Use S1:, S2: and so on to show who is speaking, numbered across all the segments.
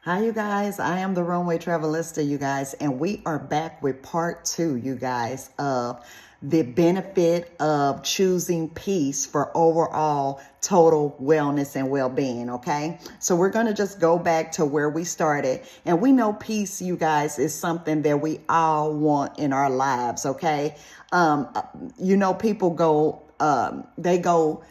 S1: Hi, you guys. I am the Runway Travelista, you guys, and we are back with part two, you guys, of the benefit of choosing peace for overall total wellness and well-being. Okay, so we're going to just go back to where we started, and we know peace, you guys, is something that we all want in our lives. Okay, people go, they go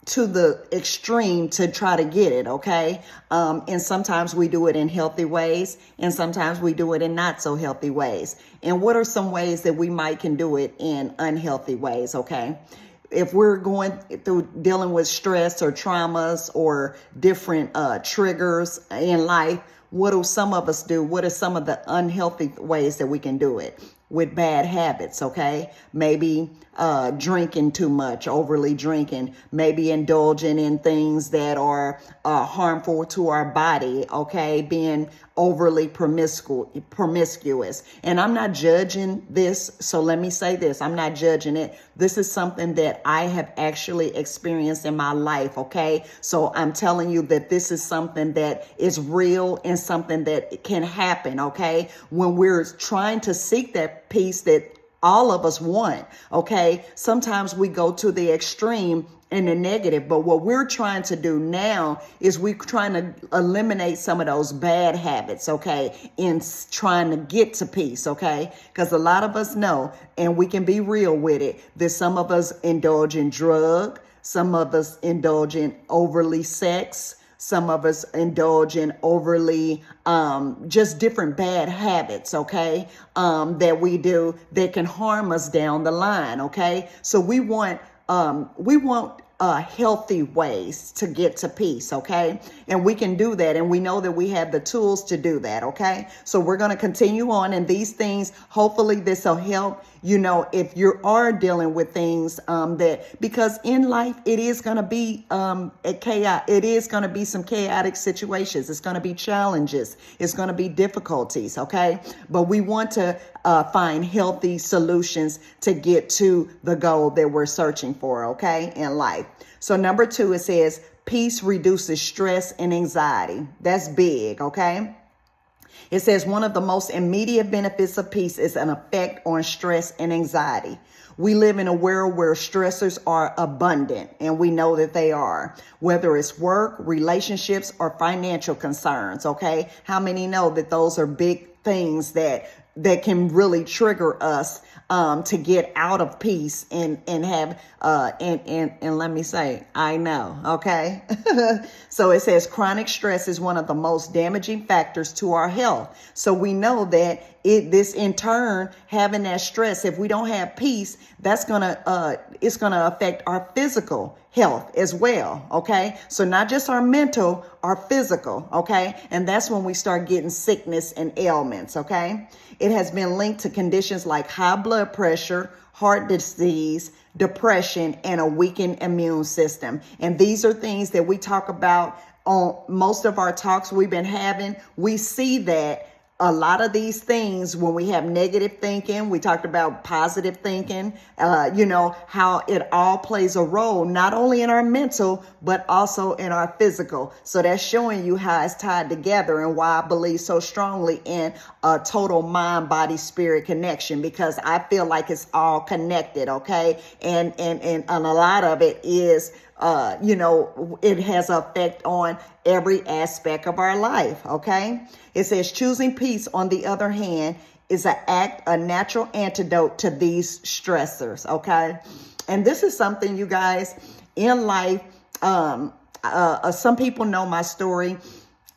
S1: to the extreme to try to get it, okay? And sometimes we do it in healthy ways, and sometimes we do it in not so healthy ways. And what are some ways that we can do it in unhealthy ways, okay? If we're going through dealing with stress or traumas or different triggers in life, what do some of us do? What are some of the unhealthy ways that we can do it? With bad habits, okay? Maybe drinking too much, overly drinking, maybe indulging in things that are harmful to our body, okay? Being overly promiscuous. And I'm not judging this, so let me say this. I'm not judging it. This is something that I have actually experienced in my life, okay? So I'm telling you that this is something that is real and something that can happen, okay? When we're trying to seek that peace that all of us want, okay? Sometimes we go to the extreme in the negative, but what we're trying to do now is we're trying to eliminate some of those bad habits, okay? In trying to get to peace, okay? Because a lot of us know, and we can be real with it, that some of us indulge in drug, some of us indulge in overly sex, some of us indulge in overly just different bad habits, okay, that we do that can harm us down the line, okay? So we want healthy ways to get to peace, okay? And we can do that, and we know that we have the tools to do that, okay? So we're going to continue on, and these things, hopefully this will help, if you are dealing with things because in life, it is going to be it is going to be some chaotic situations. It's going to be challenges. It's going to be difficulties, okay? But we want to find healthy solutions to get to the goal that we're searching for, okay, in life. So number 2, it says, peace reduces stress and anxiety. That's big, okay? It says one of the most immediate benefits of peace is an effect on stress and anxiety. We live in a world where stressors are abundant, and we know that they are, whether it's work, relationships, or financial concerns, okay? How many know that those are big things that can really trigger us to get out of peace and have and let me say, I know, okay? So it says chronic stress is one of the most damaging factors to our health. So we know that this in turn, having that stress, if we don't have peace, it's gonna affect our physical health as well, okay? So not just our mental, our physical, okay? And that's when we start getting sickness and ailments, okay? It has been linked to conditions like high blood pressure, heart disease, depression, and a weakened immune system. And these are things that we talk about on most of our talks we've been having. We see that a lot of these things, when we have negative thinking, we talked about positive thinking, how it all plays a role, not only in our mental, but also in our physical. So that's showing you how it's tied together and why I believe so strongly in a total mind, body, spirit connection, because I feel like it's all connected. Okay. And a lot of it is, it has an effect on every aspect of our life, okay? It says choosing peace, on the other hand, is a natural antidote to these stressors, okay? And this is something, you guys, in life, some people know my story.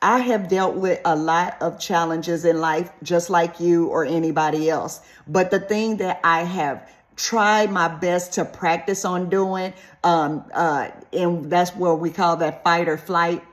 S1: I have dealt with a lot of challenges in life, just like you or anybody else. But the thing that I have tried my best to practice on doing, and that's what we call that fight or flight.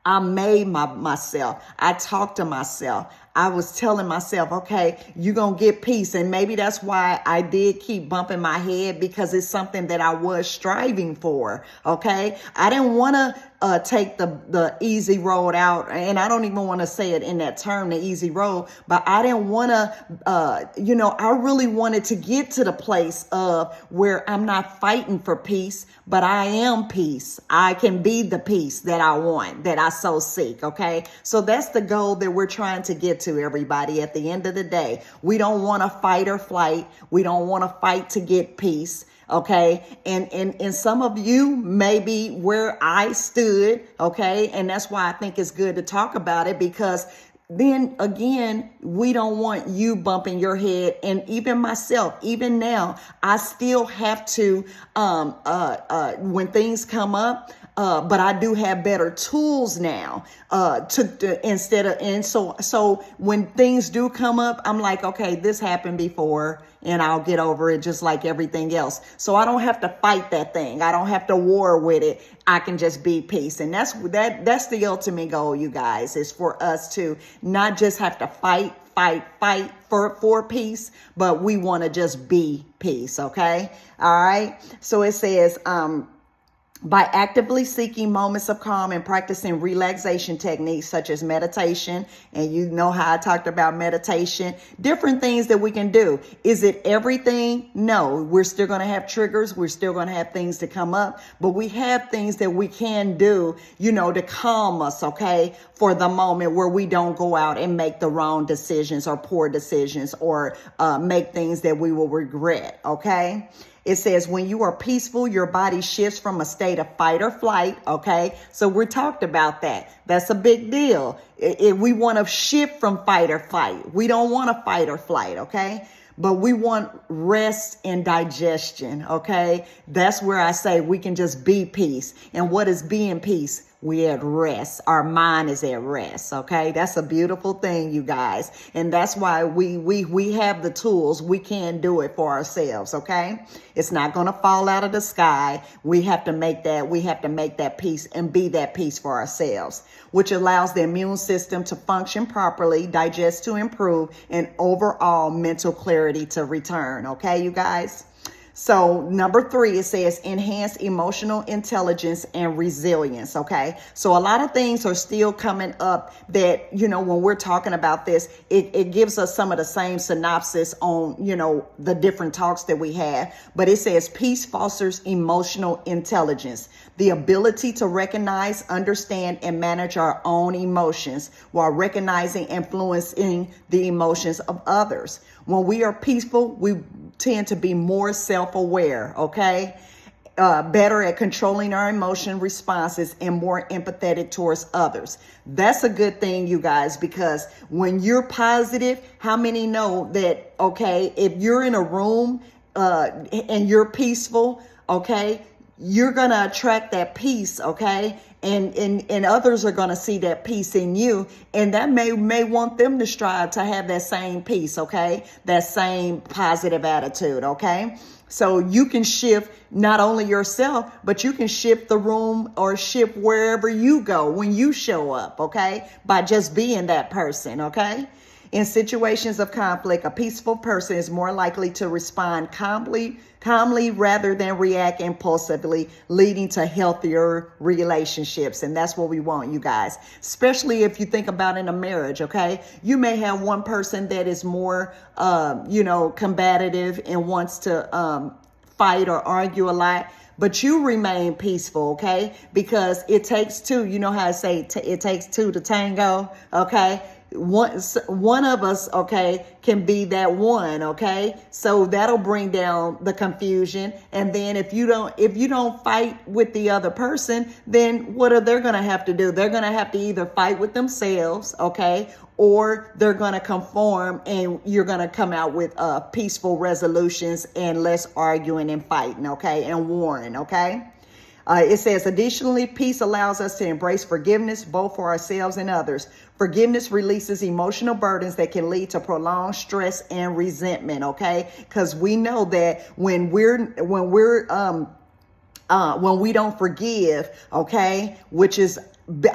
S1: I made myself. I talk to myself. I was telling myself, okay, you're going to get peace. And maybe that's why I did keep bumping my head, because it's something that I was striving for. Okay. I didn't want to take the easy road out. And I don't even want to say it in that term, the easy road, but I didn't want to, I really wanted to get to the place of where I'm not fighting for peace, but I am peace. I can be the peace that I want, that I so seek. Okay. So that's the goal that we're trying to get to, everybody. At the end of the day, we don't want to fight or flight. We don't want to fight to get peace. Okay. And some of you may be where I stood. Okay. And that's why I think it's good to talk about it, because then again, we don't want you bumping your head. And even myself, even now, I still have to, when things come up, but I do have better tools now, so when things do come up, I'm like, okay, this happened before and I'll get over it just like everything else. So I don't have to fight that thing. I don't have to war with it. I can just be peace. And that's the ultimate goal, you guys, is for us to not just have to fight for peace, but we want to just be peace. Okay. All right. So it says, by actively seeking moments of calm and practicing relaxation techniques such as meditation, and you know how I talked about meditation, different things that we can do. Is it everything? No, we're still going to have triggers. We're still going to have things to come up, but we have things that we can do, to calm us, okay, for the moment where we don't go out and make the wrong decisions or poor decisions or make things that we will regret, okay? It says when you are peaceful, your body shifts from a state of fight or flight. Okay. So we talked about that. That's a big deal. We want to shift from fight or flight. We don't want to fight or flight. Okay. But we want rest and digestion. Okay. That's where I say we can just be peace. And what is being peace? We at rest. Our mind is at rest. Okay. That's a beautiful thing, you guys. And that's why we have the tools. We can do it for ourselves. Okay. It's not going to fall out of the sky. We have to make that peace and be that peace for ourselves, which allows the immune system to function properly, digest to improve, and overall mental clarity to return. Okay, you guys. So number 3, it says enhance emotional intelligence and resilience. Okay. So a lot of things are still coming up that, when we're talking about this, it gives us some of the same synopsis on, the different talks that we have. But it says peace fosters emotional intelligence, the ability to recognize, understand, and manage our own emotions while recognizing and influencing the emotions of others. When we are peaceful, we tend to be more self-aware, okay? Better at controlling our emotion responses and more empathetic towards others. That's a good thing, you guys, because when you're positive, how many know that, okay, if you're in a room and you're peaceful, okay, you're going to attract that peace, okay? And others are going to see that peace in you, and that may want them to strive to have that same peace, okay? That same positive attitude, okay? So you can shift not only yourself, but you can shift the room or shift wherever you go when you show up, okay? By just being that person, okay? In situations of conflict, a peaceful person is more likely to respond calmly rather than react impulsively, leading to healthier relationships. And that's what we want, you guys, especially if you think about in a marriage. Okay. You may have one person that is more, combative and wants to fight or argue a lot, but you remain peaceful, okay? Because it takes two. You know how I say it takes two to tango, okay? One of us, okay, can be that one, okay? So that'll bring down the confusion. And then if you don't fight with the other person, then what are they going to have to do? They're going to have to either fight with themselves, okay? Or they're going to conform, and you're going to come out with peaceful resolutions and less arguing and fighting, okay? And warring, okay? It says, additionally, peace allows us to embrace forgiveness, both for ourselves and others. Forgiveness releases emotional burdens that can lead to prolonged stress and resentment. Okay. Because we know that when we don't forgive, okay, which is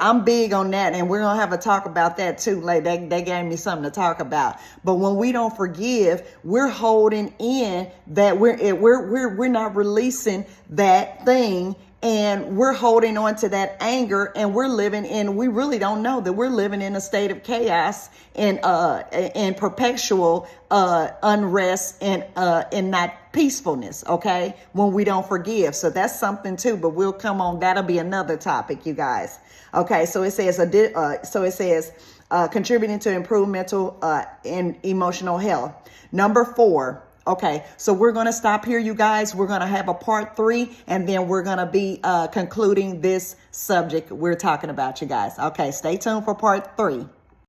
S1: I'm big on that, and we're gonna have a talk about that too. Like they gave me something to talk about. But when we don't forgive, we're holding in that we're not releasing that thing, and we're holding on to that anger, and we really don't know that we're living in a state of chaos and perpetual unrest and not peacefulness, okay, when we don't forgive. So that's something too, but we'll come on. That'll be another topic, you guys. Okay, so it says contributing to improved mental and emotional health. Number 4. Okay, so we're going to stop here, you guys. We're going to have a part 3, and then we're going to be concluding this subject we're talking about, you guys. Okay, stay tuned for part 3.